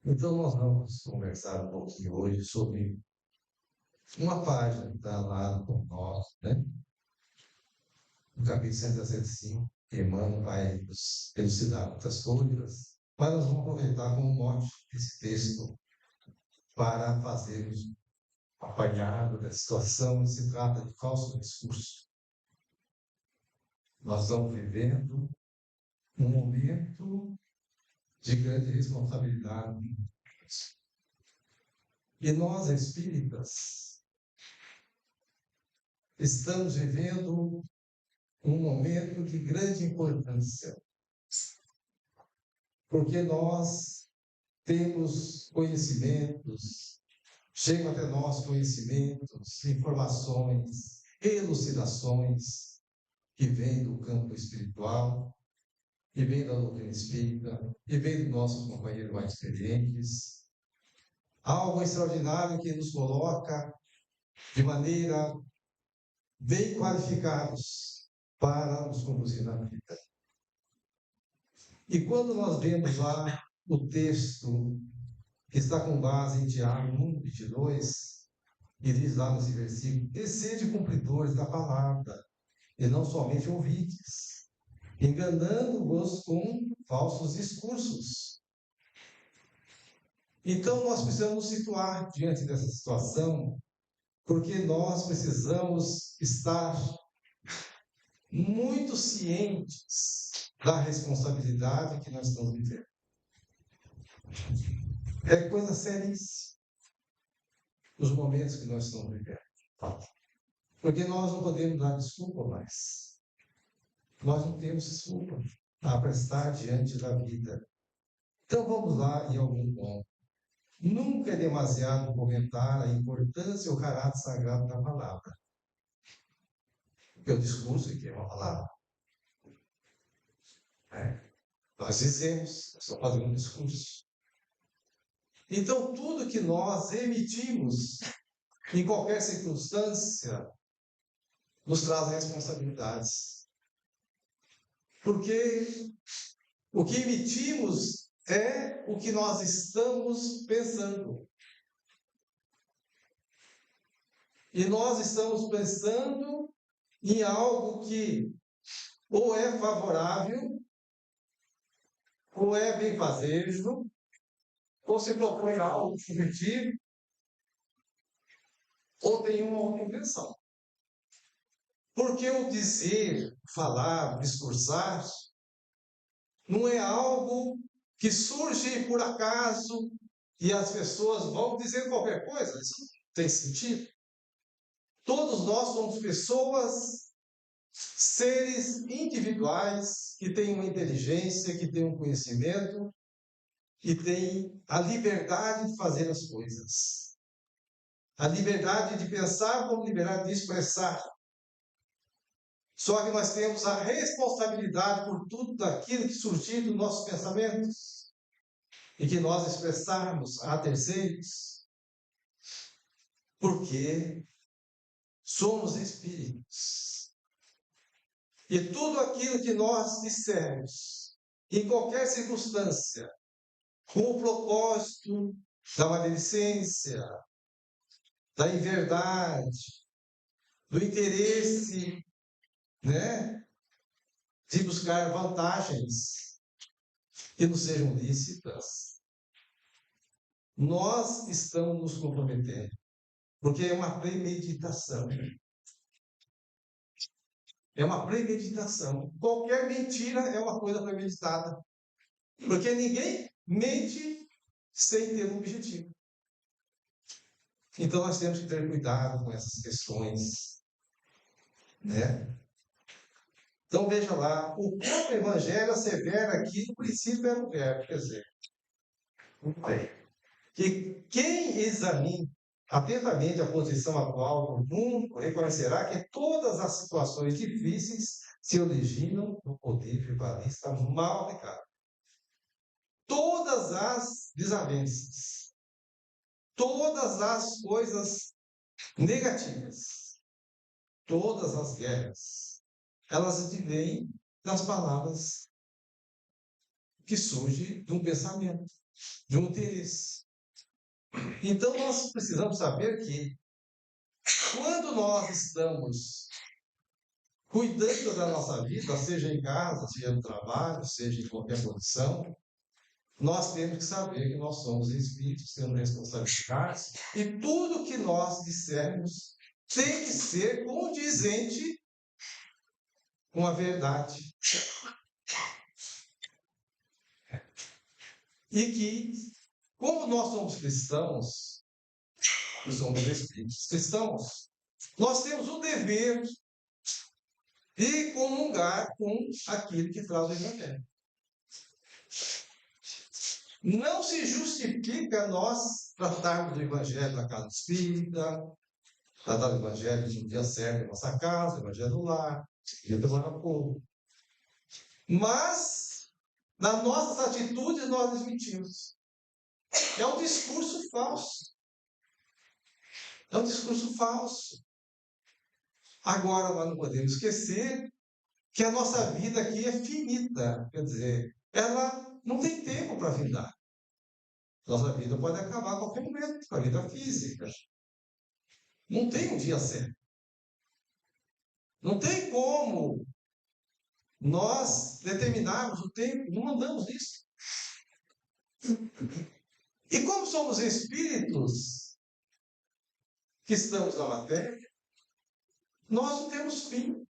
Então, nós vamos conversar um pouquinho hoje sobre uma página que está lá com nós, né? No capítulo 165, Emmanuel vai nos elucidar muitas coisas, mas nós vamos aproveitar como mote esse texto para fazermos um apanhado da situação. Se trata de falso discurso. Nós estamos vivendo um momento de grande responsabilidade. E nós, espíritas, estamos vivendo um momento de grande importância, porque nós temos conhecimentos, chegam até nós conhecimentos, informações, elucidações que vêm do campo espiritual, que vêm da doutrina espírita, que vêm dos nossos companheiros mais experientes. Algo extraordinário que nos coloca de maneira bem qualificados para nos conduzir na vida. E quando nós vemos lá o texto que está com base em Tiago 1:22, e diz lá nesse versículo: e sede cumpridores da palavra, e não somente ouvintes, enganando-vos com falsos discursos. Então, nós precisamos nos situar diante dessa situação, porque nós precisamos estar muito cientes da responsabilidade que nós estamos vivendo. É coisa seríssima os momentos que nós estamos vivendo. Porque nós não podemos dar desculpa mais. Nós não temos desculpa a prestar diante da vida. Então vamos lá em algum ponto. Nunca é demasiado comentar a importância e o caráter sagrado da palavra. Porque o discurso aqui é uma palavra. Nós dizemos, nós estamos fazendo um discurso. Então, tudo que nós emitimos, em qualquer circunstância, nos traz responsabilidades. Porque o que emitimos é o que nós estamos pensando. E nós estamos pensando em algo que ou é favorável, ou é benfazejo, ou se propõe algo positivo, ou tem uma outra intenção. Porque o dizer, falar, discursar, não é algo que surge por acaso e as pessoas vão dizer qualquer coisa. Isso não tem sentido. Todos nós somos pessoas, seres individuais que têm uma inteligência, que têm um conhecimento, que têm a liberdade de fazer as coisas. A liberdade de pensar como liberdade de expressar. Só que nós temos a responsabilidade por tudo aquilo que surgir dos nossos pensamentos e que nós expressarmos a terceiros. Porque somos espíritos. E tudo aquilo que nós dissermos, em qualquer circunstância, com o propósito da maledicência, da inverdade, do interesse, de buscar vantagens que não sejam lícitas, nós estamos nos comprometendo, porque é uma premeditação. É uma premeditação. Qualquer mentira é uma coisa premeditada. Porque ninguém mente sem ter um objetivo. Então nós temos que ter cuidado com essas questões, Então veja lá, o próprio Evangelho assevera aqui, no princípio era o verbo, quer dizer, que quem examina atentamente a posição atual do mundo reconhecerá que todas as situações difíceis se originam do poder tribalista mal aplicado. Todas as desavenças, todas as coisas negativas, todas as guerras, elas advêm das palavras que surgem de um pensamento. de um interesse. Então, nós precisamos saber que, quando nós estamos cuidando da nossa vida, seja em casa, seja no trabalho, seja em qualquer condição, nós temos que saber que nós somos espíritos, temos responsabilidades, e tudo que nós dissermos tem que ser condizente com a verdade. E que, como nós somos cristãos, e somos espíritos cristãos, nós temos o dever de comungar com aquilo que traz o Evangelho. Não se justifica nós tratarmos do Evangelho na casa espírita, tratar do Evangelho no dia certo em nossa casa, o Evangelho do lar, dia do povo. Mas, nas nossas atitudes, nós desmentimos. É um discurso falso. É um discurso falso. Agora, nós não podemos esquecer que a nossa vida aqui é finita. Quer dizer, ela não tem tempo para findar. Nossa vida pode acabar a qualquer momento, a vida física. Não tem um dia certo. Não tem como nós determinarmos o tempo, não mandamos isso. E como somos espíritos que estamos na matéria, nós não temos fim.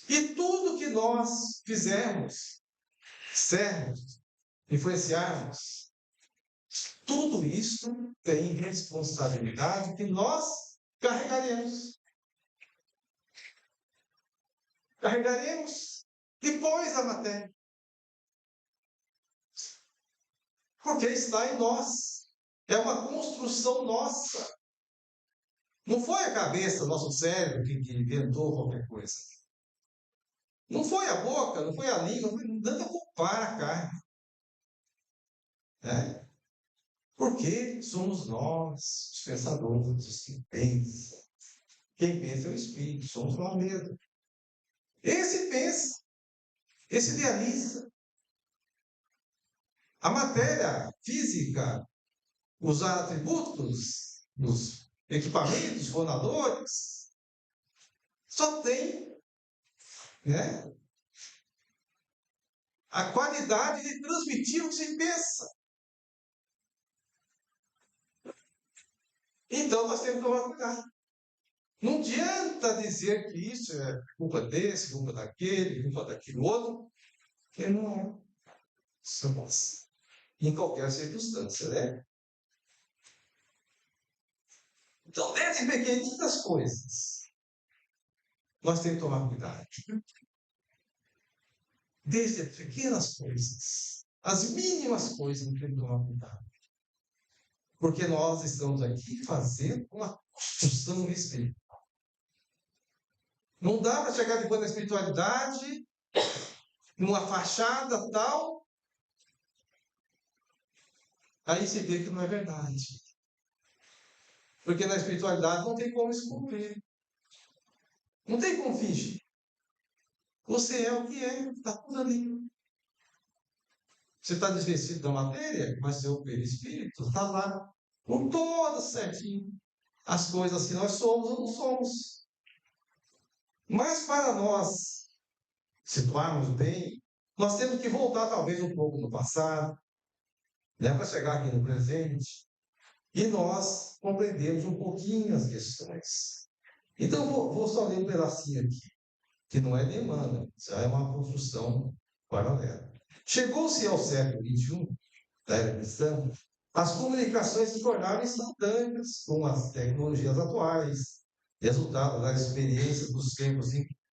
E tudo que nós fizermos, sermos, influenciarmos, tudo isso tem responsabilidade que nós carregaremos. Carregaremos depois a matéria. Porque está em nós. É uma construção nossa. Não foi a cabeça, nosso cérebro que inventou qualquer coisa. Não foi a boca, não foi a língua, não dá culpar a carne. Né? Porque somos nós, os pensadores, os que pensam. Quem pensa é o Espírito, somos nós mesmos. Esse pensa, esse idealiza. A matéria física, os atributos, os equipamentos, fonadores, só tem, né, a qualidade de transmitir o que se pensa. Então nós temos que tomar cuidado. Não adianta dizer que isso é culpa desse, culpa daquele, culpa daquele outro, porque não é. Somos. Em qualquer circunstância, né? Então, desde pequeninas coisas, nós temos que tomar cuidado. Desde as pequenas coisas, as mínimas coisas, nós temos que tomar cuidado. Porque nós estamos aqui fazendo uma construção espiritual. Não dá para chegar depois na espiritualidade, numa fachada tal, aí se vê que não é verdade. Porque na espiritualidade não tem como esconder. Não tem como fingir. Você é o que é, está tudo ali. Você está desvestido da matéria, mas seu perispírito está lá, com todo certinho. As coisas que nós somos ou não somos. Mas para nós situarmos bem, nós temos que voltar talvez um pouco no passado, né, para chegar aqui no presente, e nós compreendermos um pouquinho as questões. Então, vou só ler um pedacinho aqui, que não é demanda, já é uma construção paralela. Chegou-se ao século XXI, da era cristã, as comunicações se tornaram instantâneas com as tecnologias atuais, resultado da experiência dos tempos,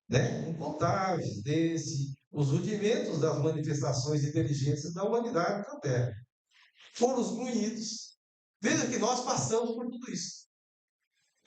né, incontáveis, desde os rudimentos das manifestações de inteligência da humanidade na Terra. Foram os moídos. Veja que nós passamos por tudo isso.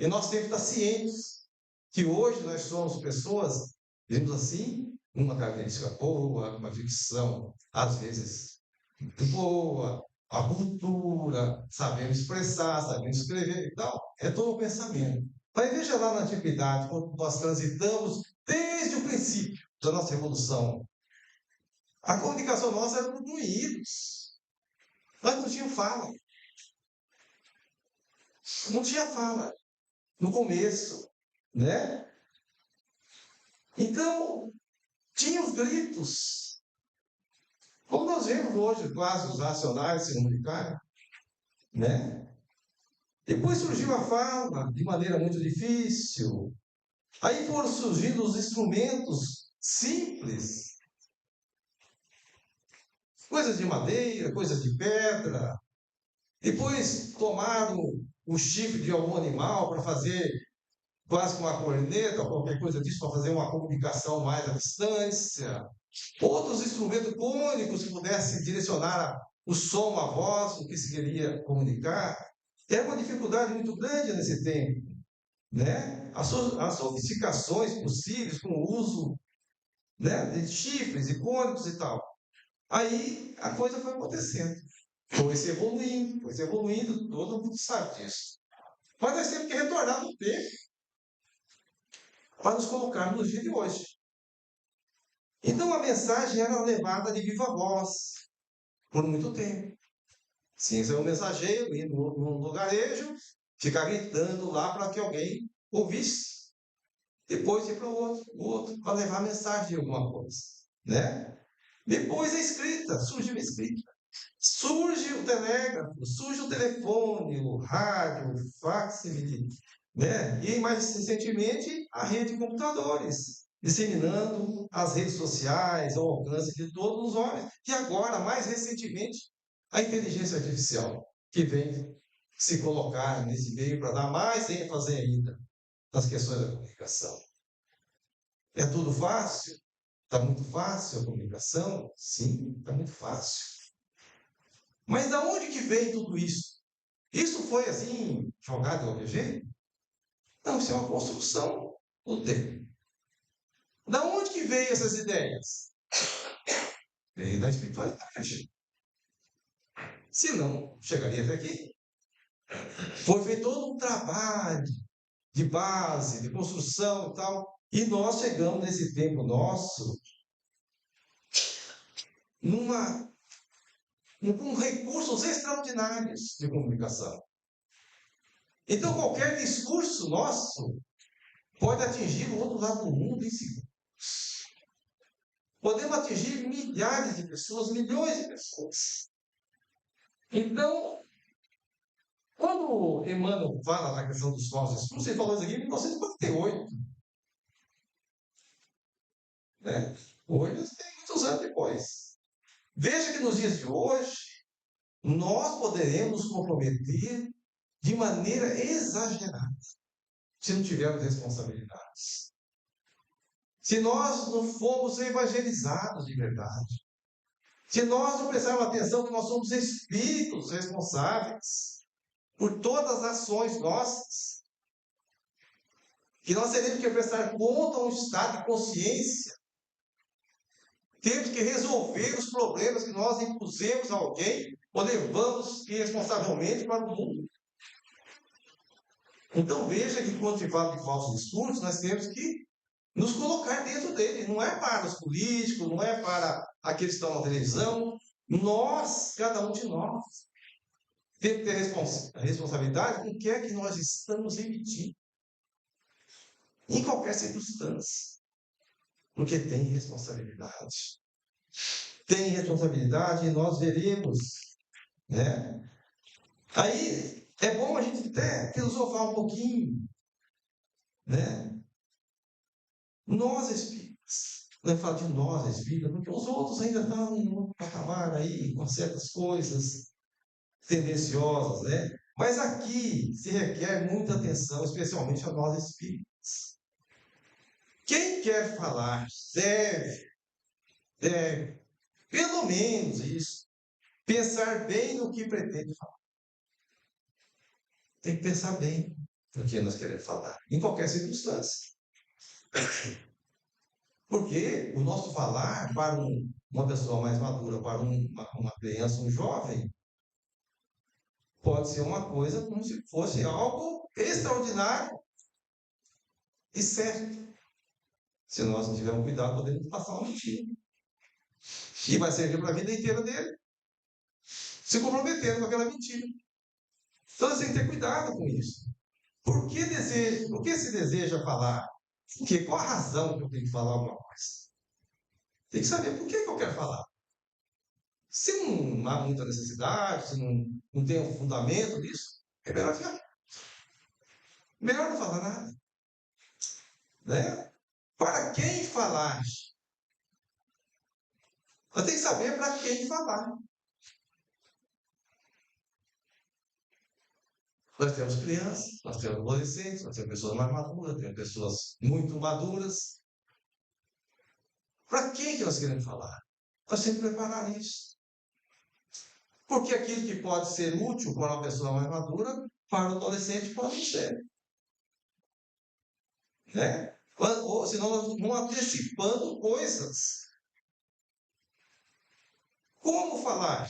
E nós temos que estar cientes que hoje nós somos pessoas, digamos assim, uma característica boa, uma ficção, às vezes, muito boa, a cultura, sabemos expressar, sabemos escrever e tal. É todo o pensamento. Mas veja lá na antiguidade, quando nós transitamos desde o princípio da nossa evolução A comunicação nossa era por ruídos. Nós não tínhamos fala. Não tinha fala no começo, né? Então, tinha os gritos. Como nós vemos hoje, quase os racionais se comunicarem, né? Depois surgiu a fala de maneira muito difícil. Aí foram surgindo os instrumentos simples, coisas de madeira, coisas de pedra. Depois tomaram o chifre de algum animal para fazer quase que uma corneta, ou qualquer coisa disso, para fazer uma comunicação mais à distância. Outros instrumentos cônicos que pudessem direcionar o som, a voz, o que se queria comunicar. Era uma dificuldade muito grande nesse tempo, né? As sofisticações possíveis com o uso, né, de chifres e cônicos e tal. Aí a coisa foi acontecendo. Foi se evoluindo, todo mundo sabe disso. Mas nós temos que retornar no tempo para nos colocar no dia de hoje. Então a mensagem era levada de viva voz por muito tempo. Sim, é um mensageiro ir num lugarejo, ficar gritando lá para que alguém ouvisse. Depois ir para o outro, para levar a mensagem de alguma coisa, né? Depois a escrita, surgiu a escrita. Surge o telégrafo, surge o telefone, o rádio, o fax, né? E mais recentemente a rede de computadores, disseminando as redes sociais ao alcance de todos os homens. E agora, mais recentemente, a inteligência artificial, que vem se colocar nesse meio para dar mais ênfase ainda nas questões da comunicação. É tudo fácil? Está muito fácil a comunicação? Sim, está muito fácil. Mas da onde que veio tudo isso? Isso foi assim, jogado de qualquer jeito? Não, isso é uma construção do tempo. Da onde que veio essas ideias? Veio da espiritualidade. Senão, chegaria até aqui. Foi feito todo um trabalho de base, de construção e tal. E nós chegamos nesse tempo nosso com recursos extraordinários de comunicação. Então, qualquer discurso nosso pode atingir o outro lado do mundo em segundos. Podemos atingir milhares de pessoas, milhões de pessoas. Então, quando Emmanuel fala na questão dos falsos discursos, ele falou isso aqui em 1948. Né? Hoje, tem muitos anos depois. Veja que nos dias de hoje, nós poderemos nos comprometer de maneira exagerada, se não tivermos responsabilidades. Se nós não formos evangelizados de verdade. Se nós não prestarmos atenção que nós somos espíritos responsáveis por todas as ações nossas, que nós teremos que prestar conta a um estado de consciência, temos que resolver os problemas que nós impusemos a alguém ou levamos irresponsavelmente para o mundo. Então veja que quando se fala de falsos discursos, nós temos que nos colocar dentro dele. Não é para os políticos, não é para aqueles que estão na televisão. Nós, cada um de nós, temos que ter a responsabilidade com o que é que nós estamos emitindo. Em qualquer circunstância. Porque tem responsabilidade. Tem responsabilidade e nós veremos, né? Aí é bom a gente até filosofar um pouquinho, né? Nós espíritas, não é falar de nós espíritas, porque os outros ainda estão no patamar aí com certas coisas tendenciosas, né? Mas aqui se requer muita atenção, especialmente a nós espíritas. Quem quer falar deve, pelo menos isso, pensar bem no que pretende falar. Tem que pensar bem no que nós queremos falar, em qualquer circunstância. Porque o nosso falar para uma pessoa mais madura, para uma criança, um jovem, pode ser uma coisa como se fosse algo extraordinário e certo. Se nós não tivermos cuidado, podemos passar uma mentira. E vai servir para a vida inteira dele, se comprometendo com aquela mentira. Então, você tem que ter cuidado com isso. Por que se deseja falar? Qual a razão que eu tenho que falar alguma coisa? Tem que saber por que eu quero falar. Se não há muita necessidade, se não tem um fundamento nisso, é melhor ficar. Melhor não falar nada. Né? Para quem falar? Nós temos que saber para quem falar. Nós temos crianças, nós temos adolescentes, nós temos pessoas mais maduras, temos pessoas muito maduras. Para quem que nós queremos falar? Nós temos que preparar isso. Porque aquilo que pode ser útil para uma pessoa mais madura, para o adolescente pode não ser. Né? Ou senão nós vamos antecipando coisas. Como falar?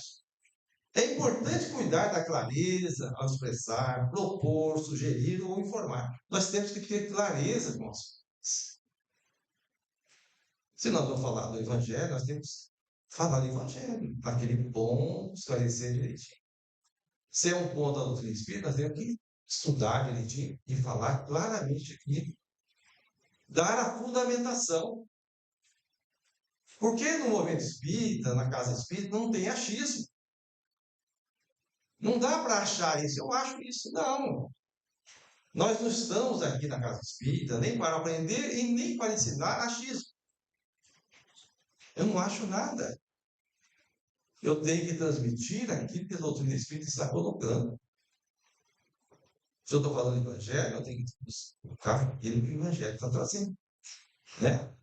É importante cuidar da clareza ao expressar, propor, sugerir ou informar. Nós temos que ter clareza com as coisas. Se nós vamos falar do Evangelho, nós temos que falar do Evangelho, naquele ponto, esclarecer direitinho. Se é um ponto da doutrina espírita, nós temos que estudar direitinho e falar claramente aqui, dar a fundamentação. Porque no movimento espírita, na casa espírita, não tem achismo. Não dá para achar isso, eu acho isso, não. Nós não estamos aqui na casa espírita nem para aprender e nem para ensinar achismo. Eu não acho nada. Eu tenho que transmitir aquilo que a doutrina espírita está colocando. Se eu estou falando do Evangelho, eu tenho que colocar aquilo que o Evangelho está trazendo. Né?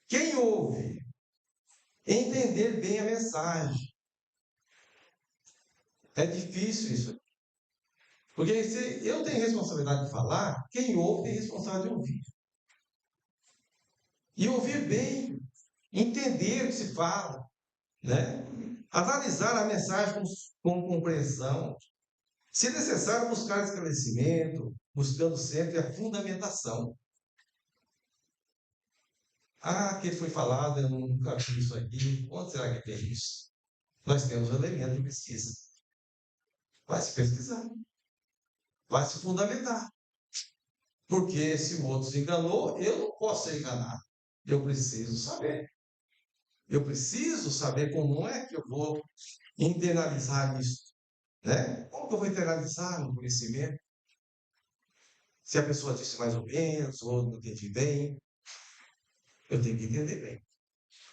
Quem ouve, entender bem a mensagem. É difícil isso. Porque se eu tenho responsabilidade de falar, quem ouve tem responsabilidade de ouvir. E ouvir bem, entender o que se fala, né? Analisar a mensagem com compreensão. Se necessário, buscar esclarecimento, buscando sempre a fundamentação. Ah, que foi falado, eu nunca vi isso aqui. Onde será que tem isso? Nós temos um elemento de pesquisa. Vai se pesquisar. Vai se fundamentar. Porque se o outro se enganou, eu não posso ser enganado. Eu preciso saber. Eu preciso saber como é que eu vou internalizar isso. Né? Como que eu vou internalizar no conhecimento? Se a pessoa disse mais ou menos, ou não entendi bem, eu tenho que entender bem.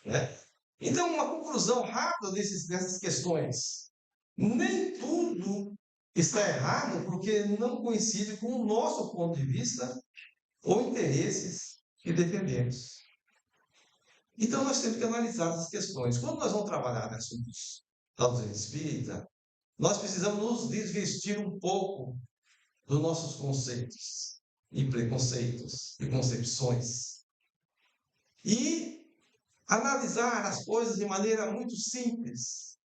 Né? Então, uma conclusão rápida dessas questões. Nem tudo está errado porque não coincide com o nosso ponto de vista ou interesses que defendemos. Então, nós temos que analisar essas questões. Quando nós vamos trabalhar em assuntos da doutrina espírita, nós precisamos nos desvestir um pouco dos nossos conceitos e preconceitos e concepções. E analisar as coisas de maneira muito simples,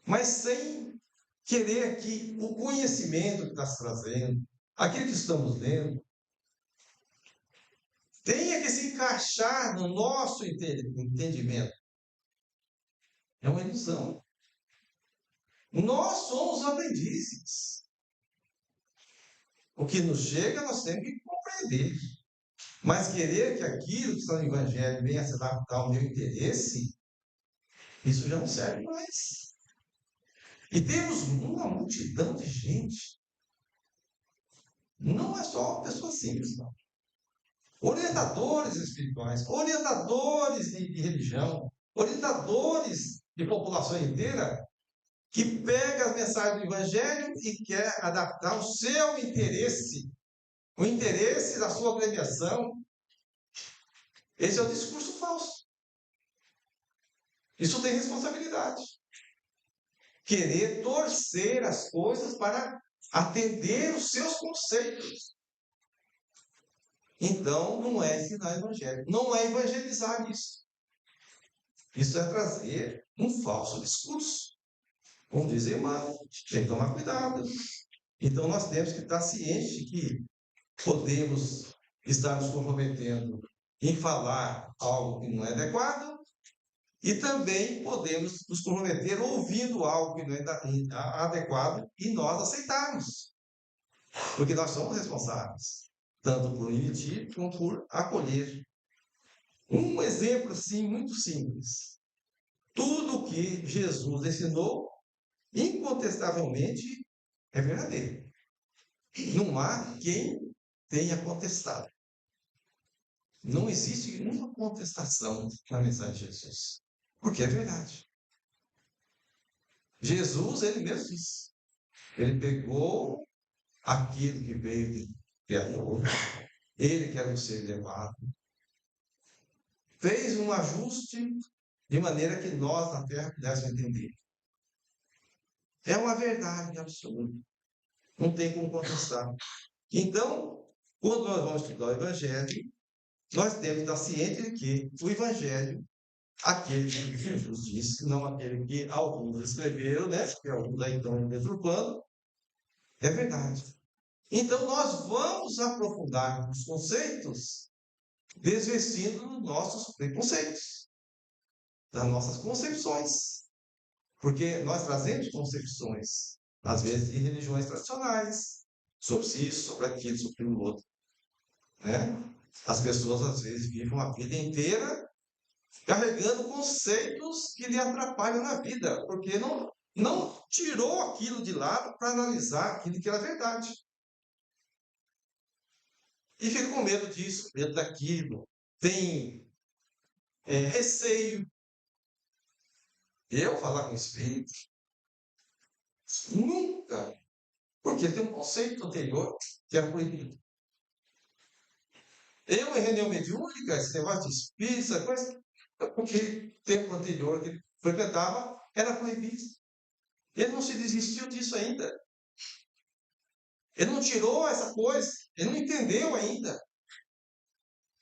mas sem querer que o conhecimento que está se trazendo, aquilo que estamos lendo, tenha que se encaixar no nosso entendimento. É uma ilusão. Nós somos aprendizes. O que nos chega, nós temos que compreender. Mas querer que aquilo que está no Evangelho venha se adaptar ao meu interesse, isso já não serve mais. E temos uma multidão de gente. Não é só pessoa simples, não. Orientadores espirituais, orientadores de religião, orientadores de população inteira, que pega as mensagens do Evangelho e quer adaptar o seu interesse, o interesse da sua agremiação. Esse é o discurso falso. Isso tem responsabilidade. Querer torcer as coisas para atender os seus conceitos. Então, não é ensinar evangelho. Não é evangelizar isso. Isso é trazer um falso discurso. Como diz Emmanuel, tem que tomar cuidado. Então, nós temos que estar cientes de que podemos estar nos comprometendo em falar algo que não é adequado E também podemos nos comprometer ouvindo algo que não é adequado e nós aceitarmos. Porque nós somos responsáveis, tanto por emitir como por acolher. Um exemplo, assim, muito simples. Tudo o que Jesus ensinou, incontestavelmente, é verdadeiro. Não há quem tenha contestado. Não existe nenhuma contestação na mensagem de Jesus. Porque é verdade. Jesus, ele mesmo disse. Ele pegou aquilo que veio de Criador, ele que era o ser elevado, fez um ajuste de maneira que nós na Terra pudéssemos entender. É uma verdade absoluta. Não tem como contestar. Então, quando nós vamos estudar o Evangelho, nós temos que estar cientes de que o Evangelho, aquele que Jesus disse, não aquele que alguns escreveram, né? Que alguns aí estão deturpando, é verdade. Então, nós vamos aprofundar os conceitos, desvestindo os nossos preconceitos, das nossas concepções. Porque nós trazemos concepções, às vezes, de religiões tradicionais, sobre isso, sobre aquilo, sobre aquilo outro. Né? As pessoas, às vezes, vivem a vida inteira carregando conceitos que lhe atrapalham na vida, porque não tirou aquilo de lado para analisar aquilo que era verdade. E fica com medo disso, medo daquilo. Tem receio. Eu falar com o Espírito? Nunca. Porque tem um conceito anterior que era proibido. Eu, em reunião mediúnica, esse negócio de espírito, essa coisa, porque tempo anterior que frequentava, era proibido. Ele não se desistiu disso ainda. Ele não tirou essa coisa. Ele não entendeu ainda.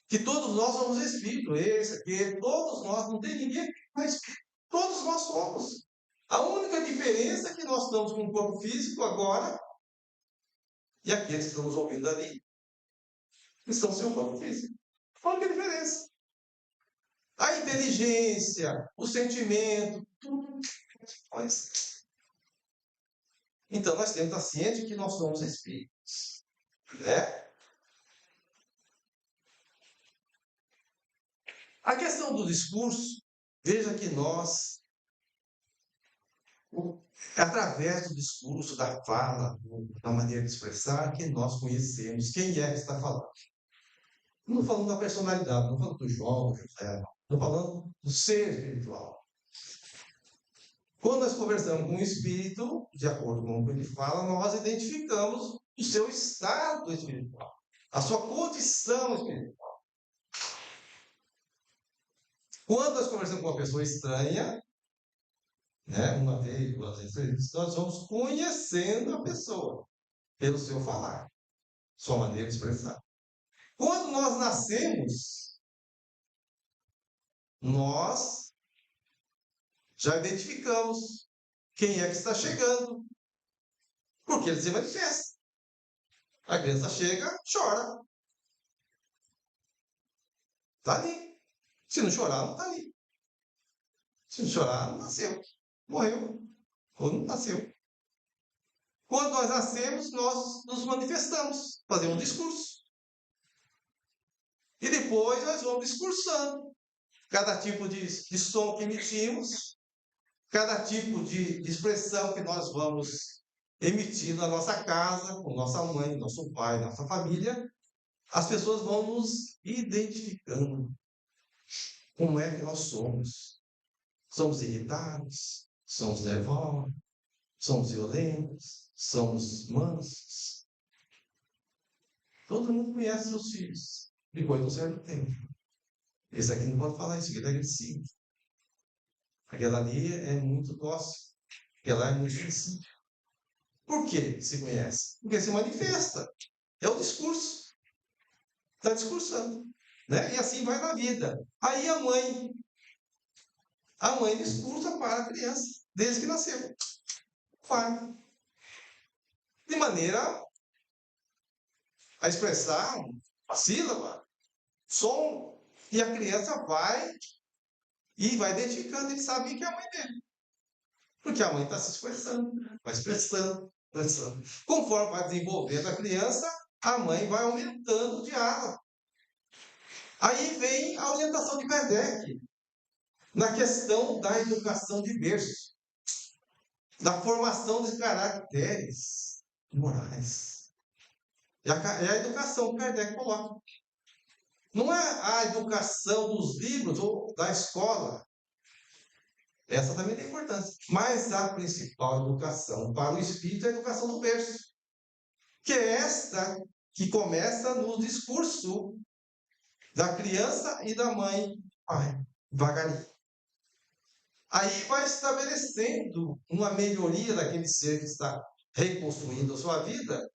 Que todos nós somos espírito. Esse, aquele, todos nós, não tem ninguém mais espírito. Todos nós somos. A única diferença é que nós estamos com um corpo físico agora e aqueles que estão nos ouvindo ali estão sem um corpo físico. A única diferença. A inteligência, o sentimento, tudo nós. Então, nós temos a ciência de que nós somos espíritos. Né? A questão do discurso, veja que nós, através do discurso, da fala, da maneira de expressar, que nós conhecemos quem é que está falando. Não estou falando da personalidade, não estou falando do João, do José, não. Estou falando do ser espiritual. Quando nós conversamos com o espírito, de acordo com o que ele fala, nós identificamos o seu estado espiritual, a sua condição espiritual. Quando nós conversamos com uma pessoa estranha, né, uma vez, duas vezes, nós vamos conhecendo a pessoa pelo seu falar, sua maneira de expressar. Quando nós nascemos, nós já identificamos quem é que está chegando, porque ele se manifesta. A criança chega, chora. Está ali. Se não chorar, não está ali. Se não chorar, não nasceu. Morreu. Ou não nasceu. Quando nós nascemos, nós nos manifestamos, fazemos um discurso. E depois nós vamos discursando. Cada tipo de som que emitimos, cada tipo de expressão que nós vamos emitir na nossa casa, com nossa mãe, nosso pai, nossa família, as pessoas vão nos identificando. Como é que nós somos? Somos irritados? Somos nervosos? Somos violentos? Somos mansos? Todo mundo conhece seus filhos, depois de um certo tempo. Esse aqui não pode falar isso, aquele é agressivo. Aquela ali é muito dócil. Aquela é muito sensível. Por que se conhece? Porque se manifesta. É o discurso. Está discursando. Né? E assim vai na vida. Aí a mãe discursa para a criança, desde que nasceu. Vai. De maneira a expressar a sílaba, som, e a criança vai E vai identificando, ele sabe que é a mãe dele. Porque a mãe está se esforçando, vai expressando, expressando. Conforme vai desenvolvendo a criança, a mãe vai aumentando o diálogo. Aí vem a orientação de Kardec, na questão da educação de berço, da formação de caracteres morais. É a educação que Kardec coloca. Não é a educação dos livros ou da escola. Essa também tem importância. Mas a principal educação para o espírito é a educação do berço, que é esta que começa no discurso da criança e da mãe, pai, devagarinho. Aí vai estabelecendo uma melhoria daquele ser que está reconstruindo a sua vida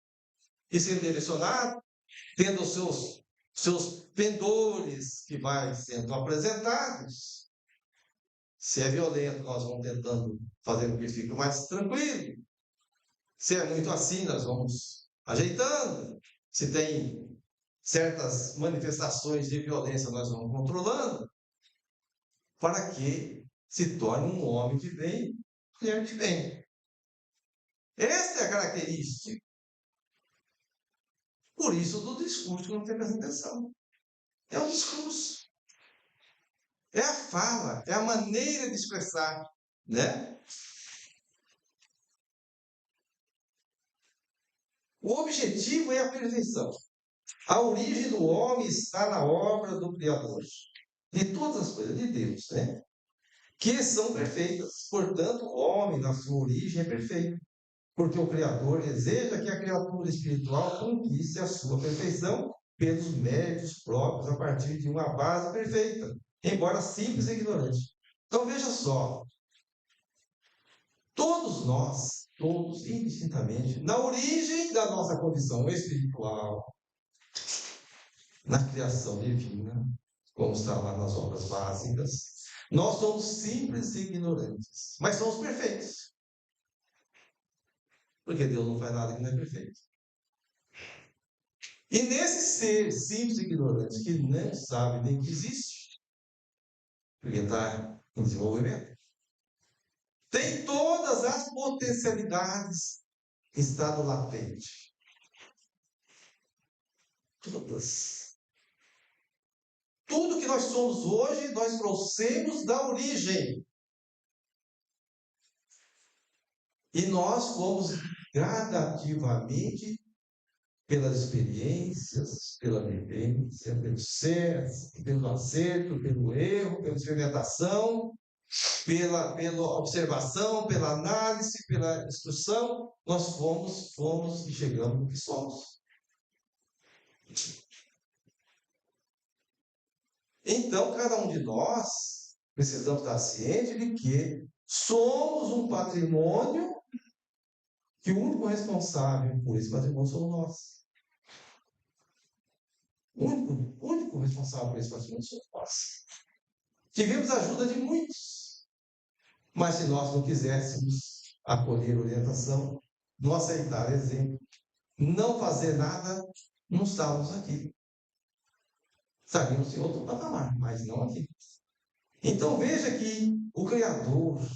e sendo direcionado, tendo os seus pendores que vai sendo apresentados. Se é violento, nós vamos tentando fazer com que fique mais tranquilo. Se é muito assim, nós vamos ajeitando. Se tem certas manifestações de violência, nós vamos controlando, para que se torne um homem de bem, mulher de bem. Esta é a característica. Por isso, do discurso que não tem apresentação. É o discurso. É a fala, é a maneira de expressar, né? O objetivo é a perfeição. A origem do homem está na obra do Criador. De todas as coisas de Deus, né? Que são perfeitas. Portanto, o homem, na sua origem, é perfeito. Porque o Criador deseja que a criatura espiritual conquiste a sua perfeição pelos méritos próprios a partir de uma base perfeita, embora simples e ignorante. Então veja só, todos nós, todos indistintamente, na origem da nossa condição espiritual, na criação divina, como está lá nas obras básicas, nós somos simples e ignorantes, mas somos perfeitos. Porque Deus não faz nada que não é perfeito. E nesse ser simples e ignorante, que não sabe nem que existe, porque está em desenvolvimento, tem todas as potencialidades em estado latente. Todas. Tudo que nós somos hoje, nós trouxemos da origem. E nós fomos gradativamente, pelas experiências, pela vivência, pelo acerto, pelo erro, pela experimentação, pela observação, pela análise, pela instrução, nós fomos e chegamos no que somos. Então, cada um de nós precisamos estar ciente de que somos um patrimônio que o único responsável por esse patrimônio somos nós. O único responsável por esse patrimônio somos nós. Tivemos a ajuda de muitos, mas se nós não quiséssemos acolher orientação, não aceitar exemplo, não fazer nada, não estávamos aqui. Estaríamos em outro patamar, mas não aqui. Então veja que o Criador,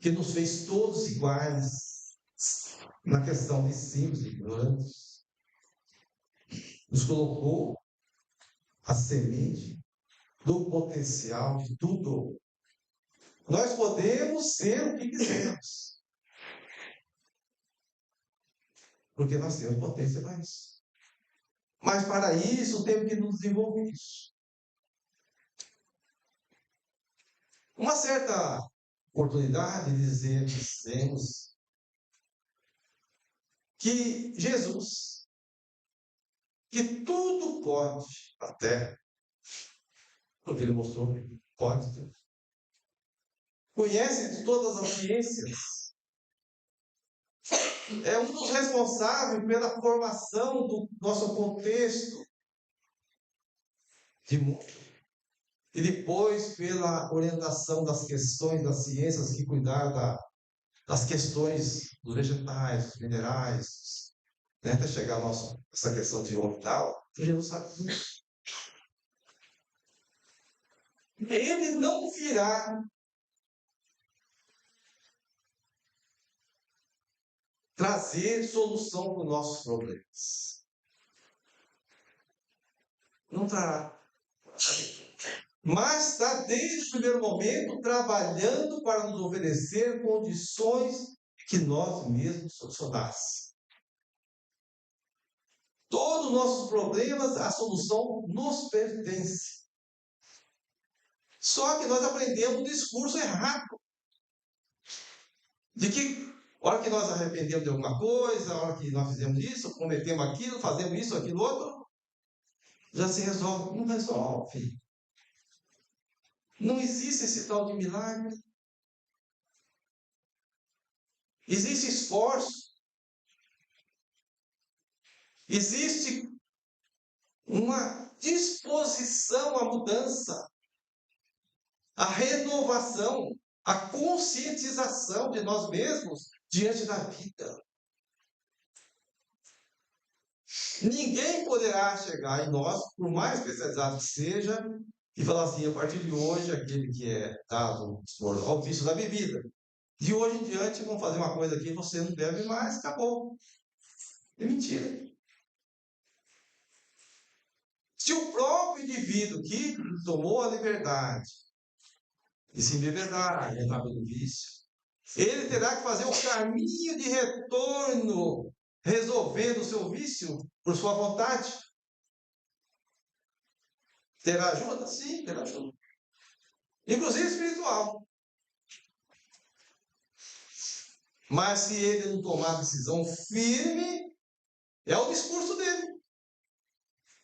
que nos fez todos iguais na questão de simples e ignorantes, nos colocou a semente do potencial de tudo. Nós podemos ser o que quisermos, porque nós temos potência para isso. Mas para isso temos que nos desenvolver isso. Uma certa oportunidade dizemos que Jesus, que tudo pode na terra, porque ele mostrou que pode tudo. Conhece de todas as ciências. É um dos responsáveis pela formação do nosso contexto de mundo. E depois pela orientação das questões das ciências que cuidaram das questões dos vegetais, dos minerais, né, até chegar a essa questão de orbital, Jesus sabe tudo. Ele não virá trazer solução para os nossos problemas. Não trará. Mas está desde o primeiro momento trabalhando para nos oferecer condições que nós mesmos solucionássemos. Todos os nossos problemas, a solução nos pertence. Só que nós aprendemos o discurso errado. De que, a hora que nós arrependemos de alguma coisa, a hora que nós fizemos isso, cometemos aquilo, fazemos isso, aquilo outro, já se resolve. Não resolve. Não existe esse tal de milagre. Existe esforço. Existe uma disposição à mudança, à renovação, à conscientização de nós mesmos diante da vida. Ninguém poderá chegar em nós, por mais especializado que seja, e falar assim, a partir de hoje, aquele que é dado ao vício da bebida, de hoje em diante, vamos fazer uma coisa aqui, você não bebe mais, acabou. É mentira. Se o próprio indivíduo que tomou a liberdade de se embebedar, entrar pelo vício, ele terá que fazer o caminho de retorno, resolvendo o seu vício por sua vontade. Terá ajuda? Sim, terá ajuda. Inclusive espiritual. Mas se ele não tomar decisão firme, é o discurso dele.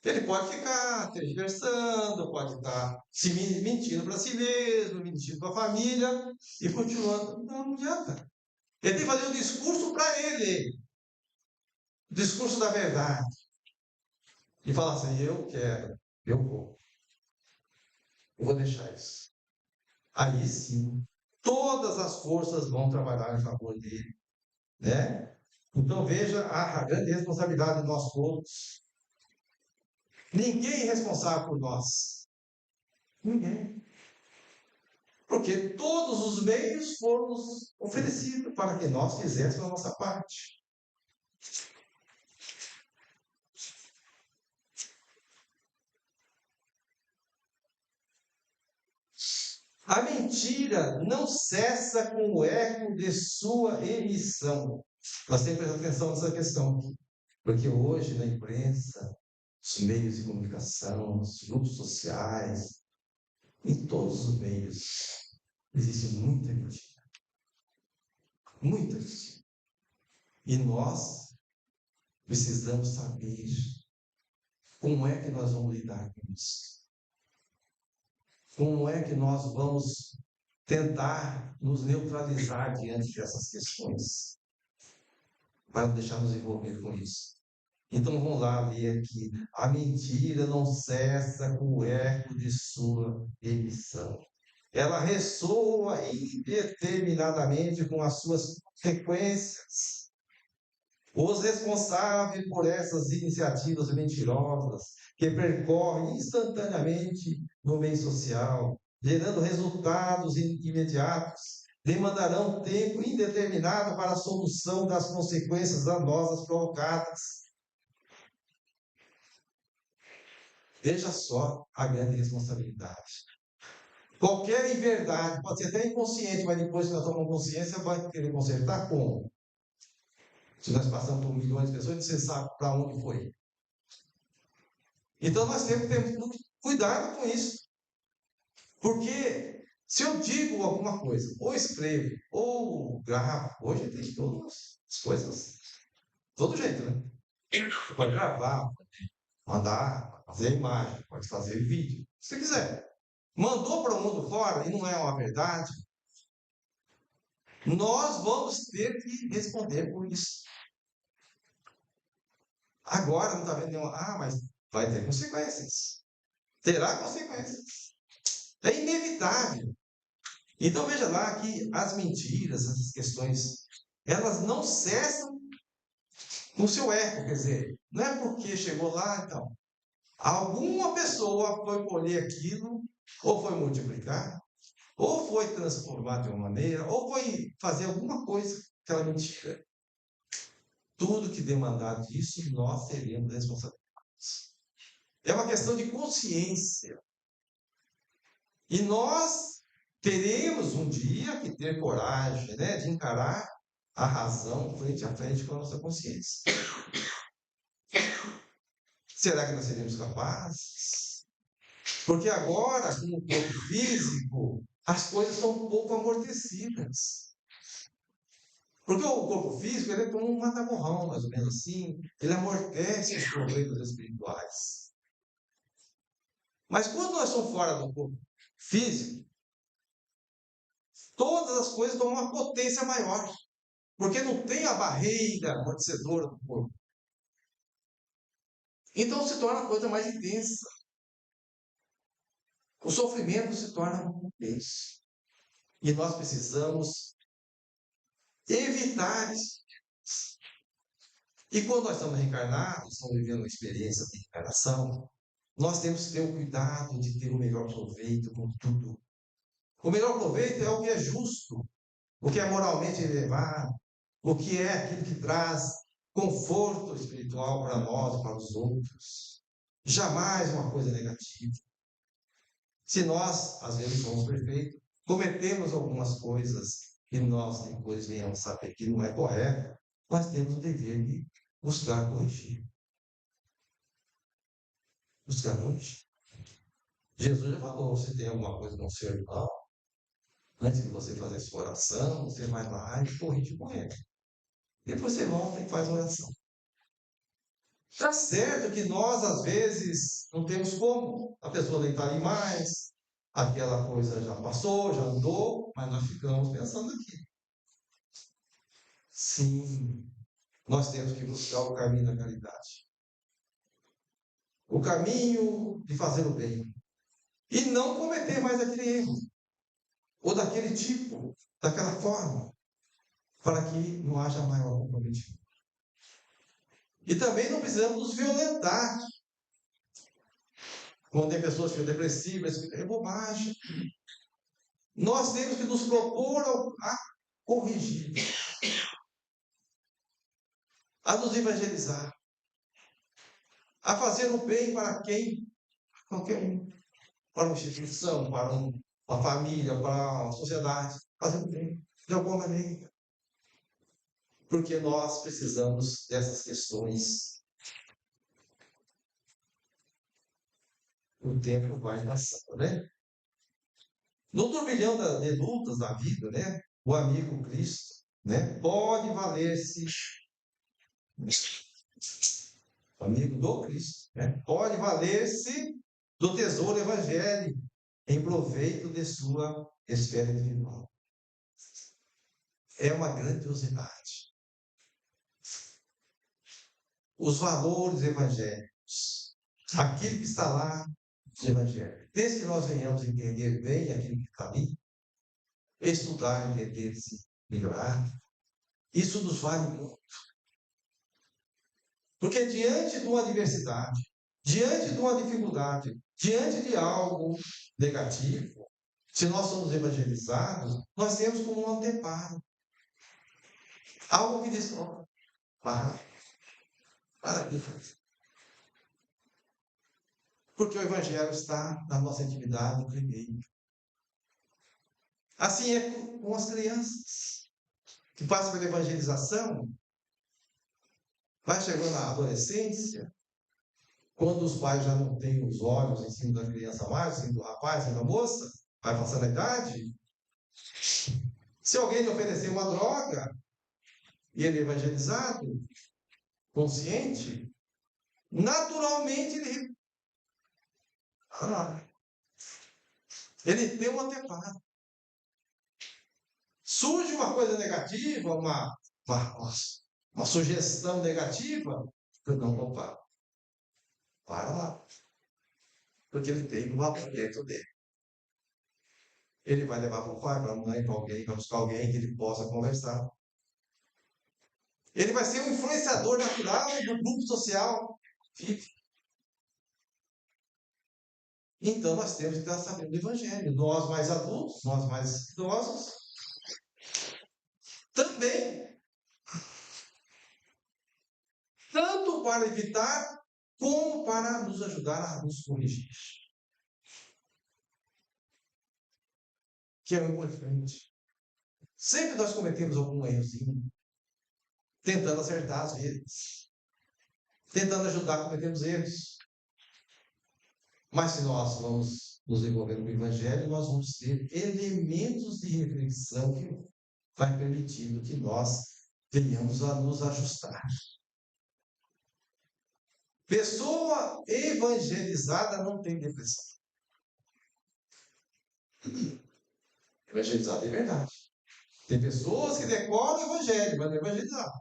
Ele pode ficar tergiversando, pode estar se mentindo para si mesmo, mentindo para a família e continuando. Não adianta. Ele tem que fazer um discurso para ele. O discurso da verdade. E falar assim, eu quero, eu vou. Eu vou deixar isso. Aí sim, todas as forças vão trabalhar em favor dele. Né? Então veja a grande responsabilidade de nós todos. Ninguém é responsável por nós. Ninguém. Porque todos os meios foram nos oferecidos para que nós fizéssemos a nossa parte. A mentira não cessa com o eco de sua emissão. Nós temos que prestar atenção nessa questão aqui. Porque hoje, na imprensa, os meios de comunicação, os grupos sociais, em todos os meios, existe muita mentira. Muita mentira. E nós precisamos saber como é que nós vamos lidar com isso. Como é que nós vamos tentar nos neutralizar diante dessas questões, para não deixar nos envolver com isso. Então vamos lá ler aqui. A mentira não cessa com o eco de sua emissão. Ela ressoa indeterminadamente com as suas consequências. Os responsáveis por essas iniciativas mentirosas, que percorrem instantaneamente no meio social, gerando resultados imediatos, demandarão tempo indeterminado para a solução das consequências danosas provocadas. Veja só a grande responsabilidade. Qualquer inverdade, pode ser até inconsciente, mas depois que nós tomamos consciência, vai querer consertar como? Se nós passamos por milhões de pessoas, você sabe para onde foi. Então nós temos que ter muito cuidado com isso. Porque se eu digo alguma coisa, ou escrevo, ou gravo, hoje tem todas as coisas, todo jeito, né? Você pode gravar, pode mandar, pode fazer imagem, pode fazer vídeo, se você quiser. Mandou para o mundo fora e não é uma verdade, nós vamos ter que responder por isso. Agora não está vendo nenhuma. Ah, mas vai ter consequências. Terá consequências. É inevitável. Então veja lá que as mentiras, essas questões, elas não cessam no seu eco, quer dizer, não é porque chegou lá, então. Alguma pessoa foi colher aquilo ou foi multiplicar, ou foi transformar de uma maneira, ou foi fazer alguma coisa, aquela mentira. Tudo que demandar disso, nós teremos responsabilidades. É uma questão de consciência. E nós teremos um dia que ter coragem, né, de encarar a razão frente a frente com a nossa consciência. Será que nós seremos capazes? Porque agora, com o corpo físico, as coisas estão um pouco amortecidas. Porque o corpo físico ele é como um mata-morrão, mais ou menos assim. Ele amortece os problemas espirituais. Mas quando nós estamos fora do corpo físico, todas as coisas dão uma potência maior. Porque não tem a barreira amortecedora do corpo. Então se torna a coisa mais intensa. O sofrimento se torna muito intenso. E nós precisamos evitar isso. E quando nós estamos reencarnados, estamos vivendo uma experiência de reencarnação, nós temos que ter o cuidado de ter o melhor proveito com tudo. O melhor proveito é o que é justo, o que é moralmente elevado, o que é aquilo que traz conforto espiritual para nós e para os outros. Jamais uma coisa negativa. Se nós, às vezes, somos perfeitos, cometemos algumas coisas e nós depois venhamos saber que não é correto, nós temos o dever de buscar corrigir. Buscar corrigir. Jesus já falou, se tem alguma coisa no seu irmão, antes de você fazer sua oração, você vai lá e corrige com ele. Depois você volta e faz a oração. Está certo que nós, às vezes, não temos como. A pessoa deitar ali mais, aquela coisa já passou, já andou, mas nós ficamos pensando aqui. Sim, nós temos que buscar o caminho da caridade. O caminho de fazer o bem. E não cometer mais aquele erro. Ou daquele tipo, daquela forma. Para que não haja maior comprometimento. E também não precisamos nos violentar. Quando tem pessoas que são depressivas, é bobagem. Nós temos que nos propor a corrigir, a nos evangelizar, a fazer o bem para quem? Qualquer um. Para uma instituição, para uma família, para uma sociedade. Fazer o bem, de alguma maneira. Porque nós precisamos dessas questões. O tempo vai passando, né? No turbilhão de lutas da vida, né? O amigo Cristo, né? Pode valer-se, o amigo do Cristo, né? Pode valer-se do tesouro evangélico em proveito de sua esfera individual. É uma grandiosidade. Os valores evangélicos, aquilo que está lá no Evangelho. Desde que nós venhamos entender bem aquilo que está ali, estudar, entender, se melhorar, isso nos vale muito. Porque diante de uma adversidade, diante de uma dificuldade, diante de algo negativo, se nós somos evangelizados, nós temos como um anteparo. Algo que diz, para aqui. Porque o Evangelho está na nossa intimidade primeiro. Assim é com as crianças que passam pela evangelização, vai chegando na adolescência, quando os pais já não têm os olhos em cima da criança mais, em cima do rapaz, em cima da moça, vai passando a idade. Se alguém lhe oferecer uma droga e ele é evangelizado, consciente, naturalmente ele tem um anteparo. Surge uma coisa negativa, uma sugestão negativa, eu não vou parar. Para lá. Porque ele tem um valor dentro dele. Ele vai levar para o pai, para a mãe, para alguém, vai buscar alguém que ele possa conversar. Ele vai ser um influenciador natural do grupo social. Então nós temos que estar sabendo do Evangelho. Nós mais adultos, nós mais idosos, também, tanto para evitar, como para nos ajudar a nos corrigir. Que é o importante. Sempre nós cometemos algum errozinho, tentando acertar às vezes, tentando ajudar, cometemos erros. Mas se nós vamos nos envolver no Evangelho, nós vamos ter elementos de reflexão que vai permitindo que nós venhamos a nos ajustar. Pessoa evangelizada não tem depressão. Evangelizada é verdade. Tem pessoas que decoram o Evangelho, mas não é evangelizado.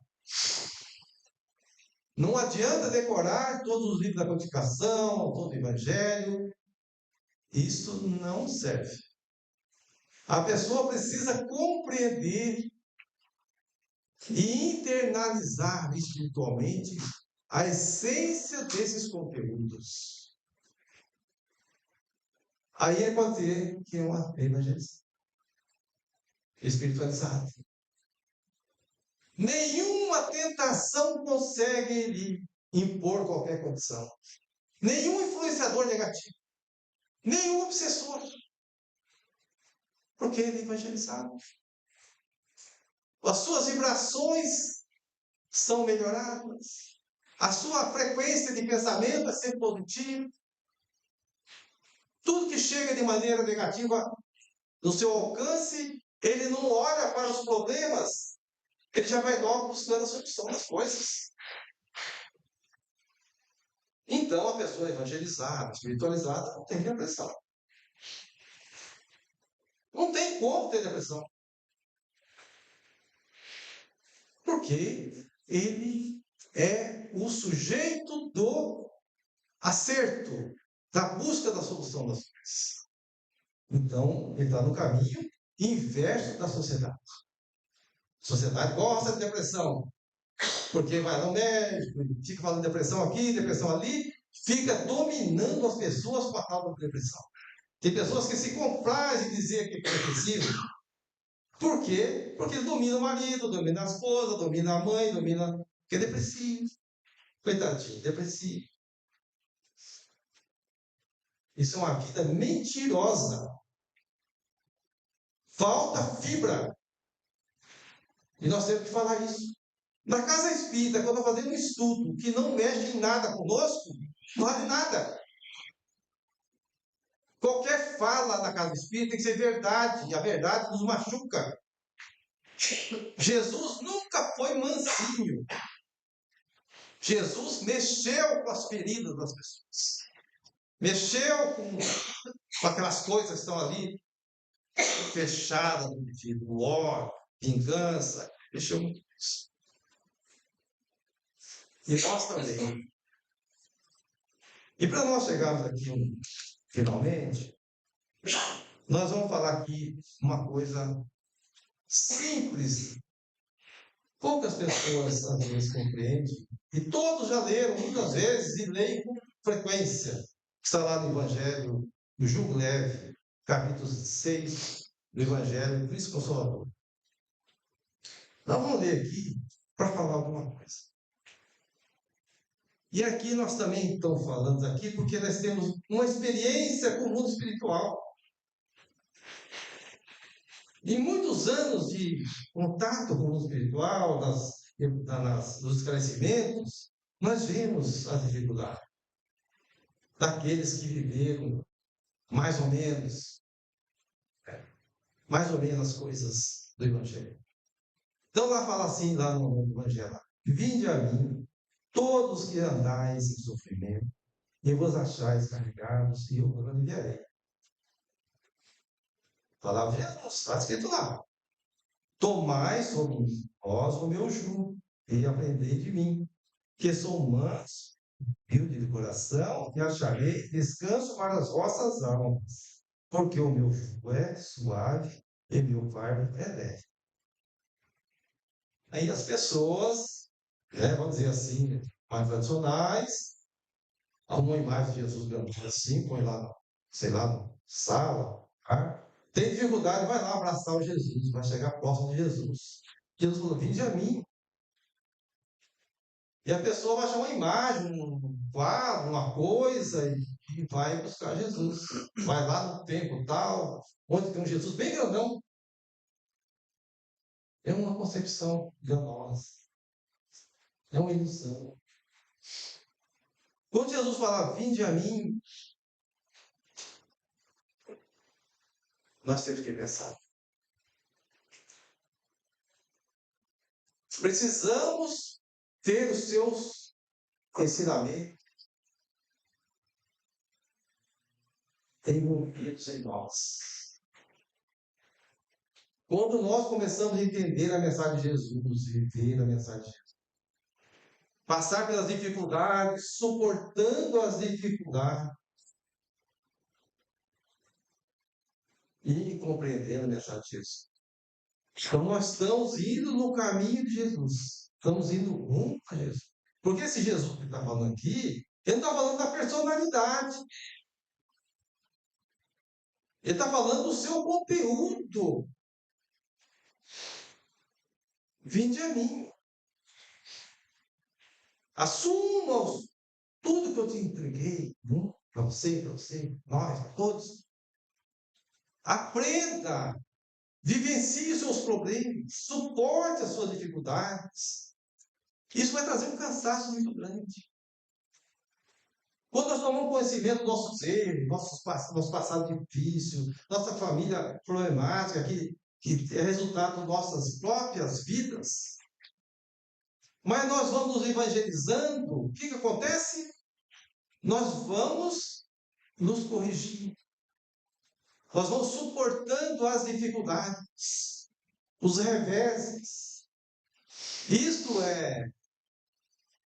Não adianta decorar todos os livros da codificação, todo o Evangelho. Isso não serve. A pessoa precisa compreender e internalizar espiritualmente a essência desses conteúdos. Aí é para ter que é uma evangelização espiritualizada. Nenhuma tentação consegue lhe impor qualquer condição. Nenhum influenciador negativo. Nenhum obsessor. Porque ele é evangelizado. As suas vibrações são melhoradas. A sua frequência de pensamento é sempre positiva. Tudo que chega de maneira negativa no seu alcance, ele não olha para os problemas, ele já vai logo buscando a solução das coisas. Então, a pessoa evangelizada, espiritualizada, não tem depressão. Não tem como ter depressão. Porque ele é o sujeito do acerto, da busca da solução das coisas. Então, ele está no caminho inverso da sociedade. A sociedade gosta de depressão, porque vai no médico, fica falando de depressão aqui, depressão ali, fica dominando as pessoas com a tal da depressão. Tem pessoas que se comprazem em dizer que é depressivo. Por quê? Porque ele domina o marido, domina a esposa, domina a mãe, domina... Porque é depressivo. Coitadinho, depressivo. Isso é uma vida mentirosa. Falta fibra. E nós temos que falar isso. Na casa espírita, quando nós fazemos um estudo que não mexe em nada conosco, não vale nada. Qualquer fala na casa espírita tem que ser verdade. E a verdade nos machuca. Jesus nunca foi mansinho. Jesus mexeu com as feridas das pessoas. Mexeu com aquelas coisas que estão ali fechadas no indivíduo. Ódio, vingança. Mexeu com isso. E nós também. E para nós chegarmos aqui finalmente, nós vamos falar aqui uma coisa simples. Poucas pessoas às vezes compreendem. E todos já leram muitas vezes e leem com frequência. Está lá no Evangelho do Jugo Leve, capítulo 6 do Evangelho do Cristo Consolador. Nós vamos ler aqui para falar alguma coisa. E aqui nós também estamos falando aqui porque nós temos uma experiência com o mundo espiritual. E muitos anos de contato com o mundo espiritual, dos esclarecimentos, nós vemos a dificuldade daqueles que viveram mais ou menos as coisas do Evangelho. Então lá fala assim, lá no Evangelho: vinde a mim, todos que andais em sofrimento, e vos achais carregados, e eu vos aliviarei. Palavra de Jesus, está escrito lá. Tomai sobre vós o meu jugo, e aprendei de mim, que sou manso, humilde de coração, e acharei descanso para as vossas almas, porque o meu jugo é suave e meu fardo é leve. Aí as pessoas, vamos dizer assim, mais tradicionais, há uma imagem de Jesus grande assim, põe lá no sei lá, na sala, tá? Tem dificuldade, vai lá abraçar o Jesus, vai chegar próximo de Jesus. Jesus falou, vinde a mim. E a pessoa vai achar uma imagem, um quadro, uma coisa, e vai buscar Jesus. Vai lá no templo tal, onde tem um Jesus bem grandão. É uma concepção enganosa. É uma ilusão. Quando Jesus fala, vinde a mim, nós temos que pensar. Precisamos ter os seus ensinamentos envolvidos em nós. Quando nós começamos a entender a mensagem de Jesus, viver a mensagem de Jesus, passar pelas dificuldades, suportando as dificuldades e compreendendo a mensagem de Jesus. Então nós estamos indo no caminho de Jesus. Estamos indo rumo a Jesus. Porque esse Jesus que está falando aqui, ele está falando da personalidade. Ele está falando do seu conteúdo. Vinde a mim. Assuma tudo que eu te entreguei. Para você, nós, para todos. Aprenda. Vivencie os seus problemas. Suporte as suas dificuldades. Isso vai trazer um cansaço muito grande. Quando nós tomamos conhecimento dos nossos erros, nosso passado difícil, nossa família problemática, que é resultado das nossas próprias vidas, mas nós vamos nos evangelizando, o que acontece? Nós vamos nos corrigir. Nós vamos suportando as dificuldades, os reveses. Isto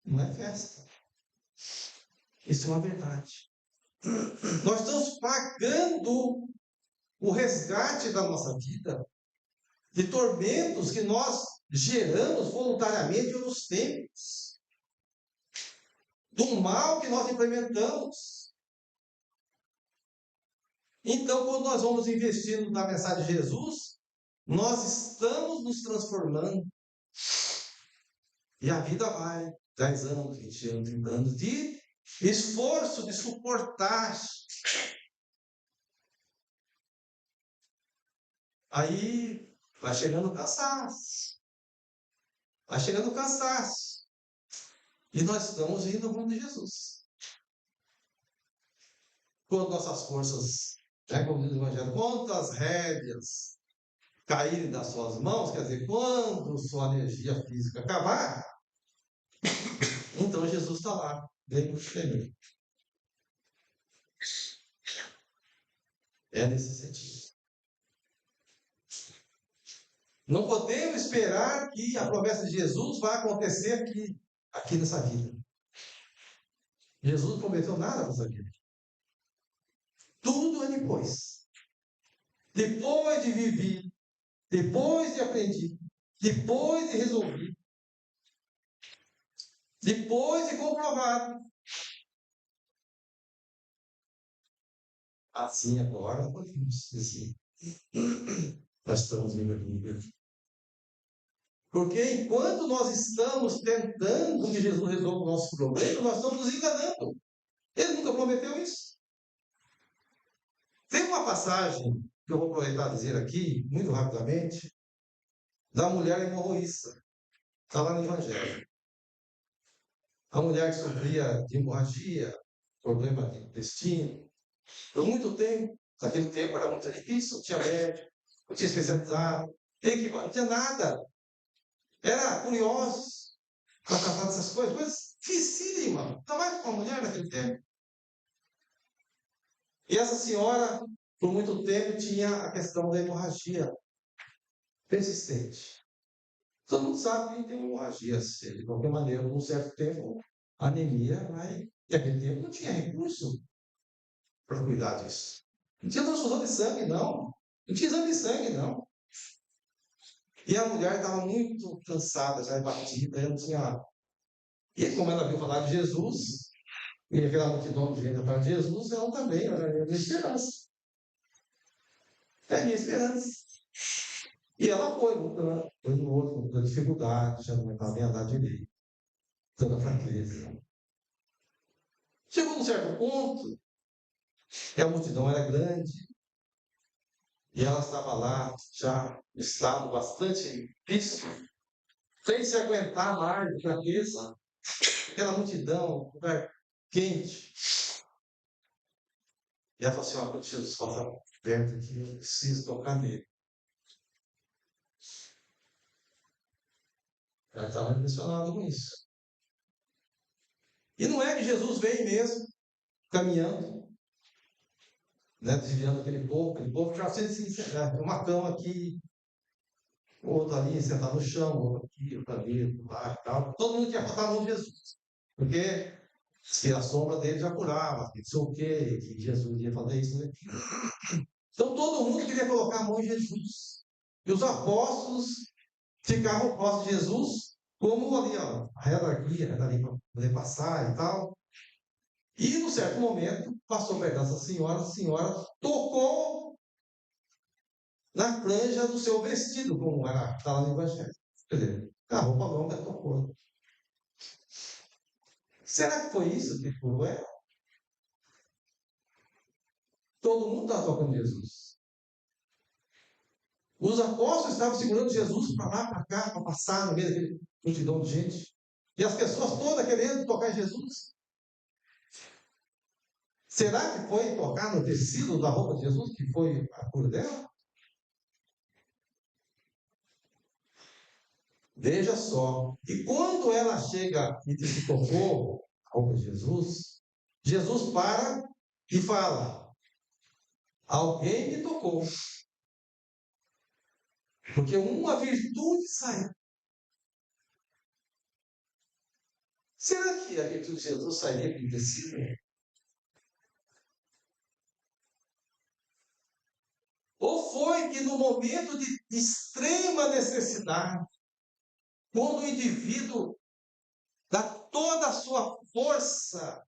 não é festa. Isso é uma verdade. Nós estamos pagando o resgate da nossa vida de tormentos que nós geramos voluntariamente nos tempos, do mal que nós implementamos. Então, quando nós vamos investindo na mensagem de Jesus, nós estamos nos transformando. E a vida vai 10 anos, 20 anos, 30 anos de esforço, de suportar. Aí vai chegando o cansaço. Vai chegando o cansaço. E nós estamos indo ao mundo de Jesus. Quando nossas forças, como diz o Evangelho, quando as rédeas caírem das suas mãos, quer dizer, quando sua energia física acabar, então Jesus está lá, bem no freio. É nesse sentido. Não podemos esperar que a promessa de Jesus vá acontecer aqui nessa vida. Jesus não prometeu nada nessa vida. Tudo é depois. Depois de viver, depois de aprender, depois de resolver, depois de comprovado. Assim agora podemos dizer. Nós estamos vivendo. Porque enquanto nós estamos tentando que Jesus resolva o nosso problema, nós estamos nos enganando. Ele nunca prometeu isso. Tem uma passagem que eu vou aproveitar e dizer aqui, muito rapidamente, da mulher hemorroísta. Está lá no Evangelho. A mulher que sofria de hemorragia, problema de intestino, por muito tempo. Naquele tempo era muito difícil, não tinha médico, não tinha especializado, não tinha nada. Era curioso para tratar dessas coisas dificílimas. Ainda mais para uma mulher naquele tempo. E essa senhora, por muito tempo, tinha a questão da hemorragia persistente. Todo mundo sabe que tem hemorragia, de qualquer maneira, num certo tempo, a anemia vai. E naquele tempo não tinha recurso para cuidar disso. Não tinha transfusão de sangue, não. Não tinha exame de sangue, não. E a mulher estava muito cansada, já batida, ela não tinha. E como ela viu falar de Jesus, E aquela multidão de gente atrás de Jesus, ela também era a minha esperança. É a minha esperança. E ela foi lutando, foi no outro, muita dificuldade, já não estava bem andar direito, toda fraqueza. Chegou num certo ponto, que a multidão era grande, e ela estava lá, já em estado bastante difícil, sem se aguentar mais de fraqueza, aquela multidão, lugar quente. E ela falou assim: ó, quando Jesus passa perto aqui, eu preciso tocar nele. Ela estava impressionada com isso. E não é que Jesus veio mesmo, caminhando, né, desviando aquele povo já sendo sincero, uma cama aqui, outro ali, sentado no chão, outro aqui, outro ali, outro lá e tal. Todo mundo quer botar a mão de Jesus, porque se a sombra dele já curava, que não sei o quê, que Jesus ia fazer isso, né? Então todo mundo queria colocar a mão em Jesus. E os apóstolos ficavam próximos de Jesus, como ali, ó, a hierarquia, era ali para poder passar e tal. E, num certo momento, passou perto dessa senhora, a senhora tocou na franja do seu vestido, como era, está lá no Evangelho. Quer dizer, a roupa longa tocou. Será que foi isso que curou ela? Todo mundo estava tocando Jesus. Os apóstolos estavam segurando Jesus para lá, para cá, para passar no meio daquele multidão de gente. E as pessoas todas querendo tocar em Jesus. Será que foi tocar no tecido da roupa de Jesus que foi a cura dela? Veja só. E quando ela chega e se tocou a roupa de Jesus, Jesus para e fala: alguém me tocou. Porque uma virtude saiu. Será que a virtude de Jesus sairia com tecido? Ou foi que no momento de extrema necessidade, quando o indivíduo dá toda a sua força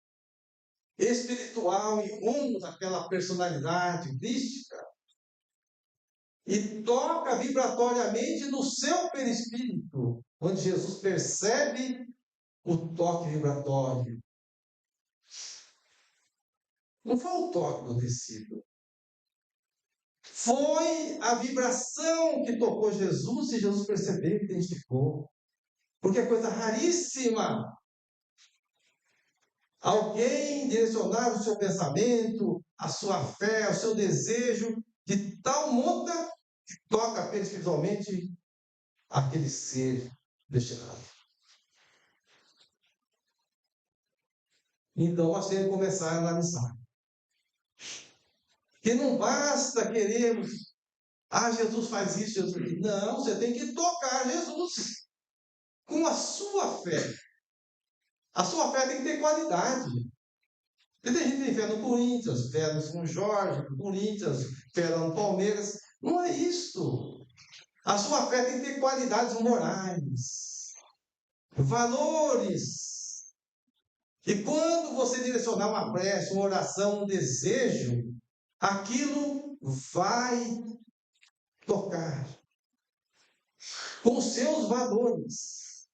espiritual e rumo daquela personalidade crística e toca vibratoriamente no seu perispírito, onde Jesus percebe o toque vibratório. Não foi o toque do tecido. Foi a vibração que tocou Jesus e Jesus percebeu e identificou. Porque é coisa raríssima alguém direcionar o seu pensamento, a sua fé, o seu desejo de tal monta que toca espiritualmente aquele ser destinado. Então nós temos que começar a analisar. Que não basta querermos, Jesus faz isso, Jesus faz isso. Não, você tem que tocar Jesus com a sua fé. A sua fé tem que ter qualidade. Porque tem gente que tem fé no Corinthians, fé no São Jorge, no Corinthians, fé no Palmeiras. Não é isso. A sua fé tem que ter qualidades morais, valores. E quando você direcionar uma prece, uma oração, um desejo, aquilo vai tocar com os seus valores.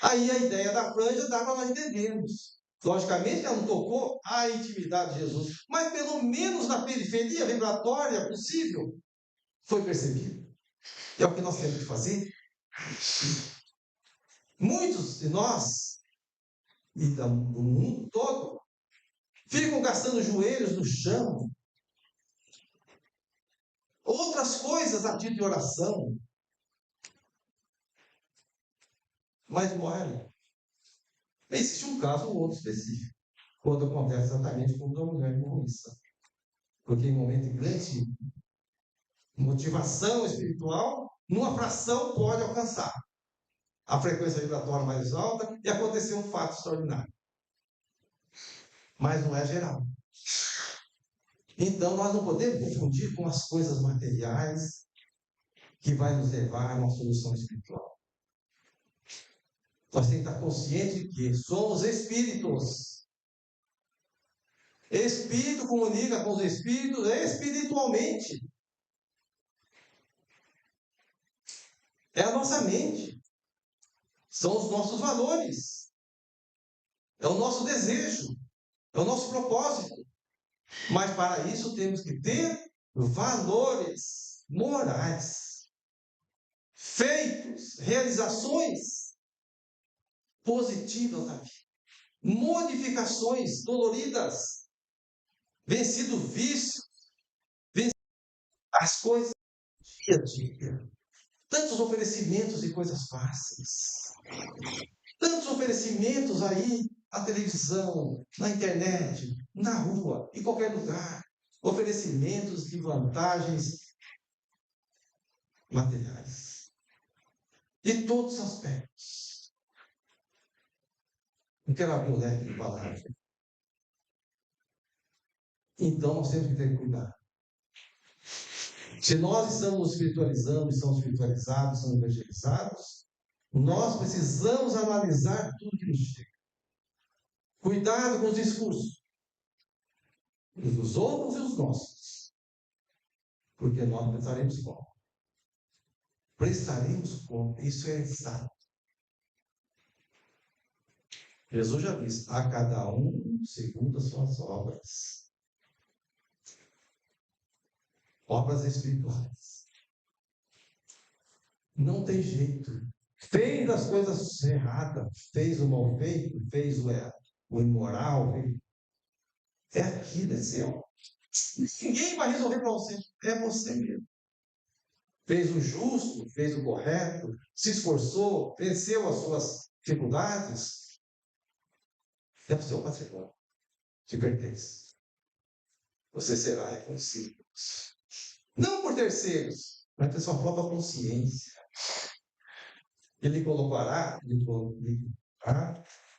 Aí a ideia da franja dá para nós entendermos. Logicamente, ela não tocou a intimidade de Jesus, mas pelo menos na periferia vibratória possível, foi percebido. E é o que nós temos que fazer. Muitos de nós, e do mundo todo, ficam gastando joelhos no chão, outras coisas a título de oração, mas morrem. Existe um caso ou outro específico, quando acontece exatamente como da mulher morrista. Porque em momento de grande motivação espiritual, numa fração pode alcançar a frequência vibratória mais alta e acontecer um fato extraordinário. Mas não é geral. Então nós não podemos confundir com as coisas materiais que vai nos levar a uma solução espiritual. Nós temos que estar conscientes de que somos espíritos Espírito comunica com os espíritos espiritualmente. É a nossa mente. São os nossos valores. É o nosso desejo. É o nosso propósito. Mas para isso temos que ter valores morais, feitos, realizações positivas na vida, modificações doloridas, vencido o vício, vencido as coisas do dia a dia. Tantos oferecimentos de coisas fáceis, tantos oferecimentos aí, na televisão, na internet, na rua, em qualquer lugar. Oferecimentos de vantagens materiais. De todos os aspectos. Não quero abrir o leque de palavras. Então nós temos que ter cuidado. Se nós estamos nos espiritualizando, estamos espiritualizados, estamos evangelizados, nós precisamos analisar tudo que nos chega. Cuidado com os discursos. Os dos outros e os nossos. Porque nós prestaremos conta. Prestaremos conta. Isso é exato. Jesus já disse, a cada um segundo as suas obras. Obras espirituais. Não tem jeito. Fez as coisas erradas, fez o mal feito, fez o imoral, é aquilo, é seu. Ninguém vai resolver para você, é você mesmo. Fez o justo, fez o correto, se esforçou, venceu as suas dificuldades, é o seu patrimônio, te pertence. Você será reconhecido. Não por terceiros, mas por sua própria consciência. Ele colocará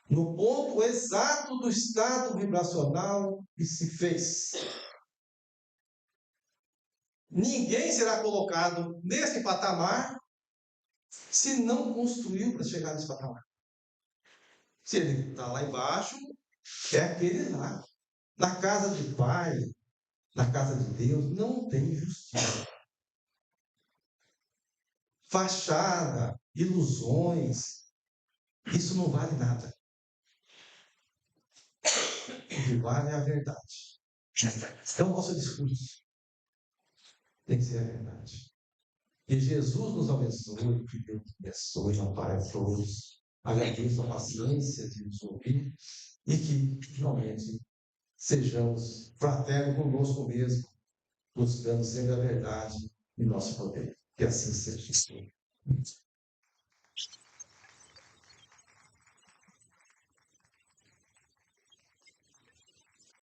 no ponto exato do estado vibracional que se fez. Ninguém será colocado nesse patamar se não construiu para chegar nesse patamar. Se ele está lá embaixo, é aquele lá. Na casa do Pai, na casa de Deus, não tem justiça. Fachada, ilusões, isso não vale nada. O que vale é a verdade. É o nosso discurso. Tem que ser a verdade. Que Jesus nos abençoe, que Deus nos abençoe, ampare a todos. Agradeço a paciência de nos ouvir e que, finalmente, sejamos fraternos conosco mesmo, buscando sempre a verdade em nosso poder. Que assim seja.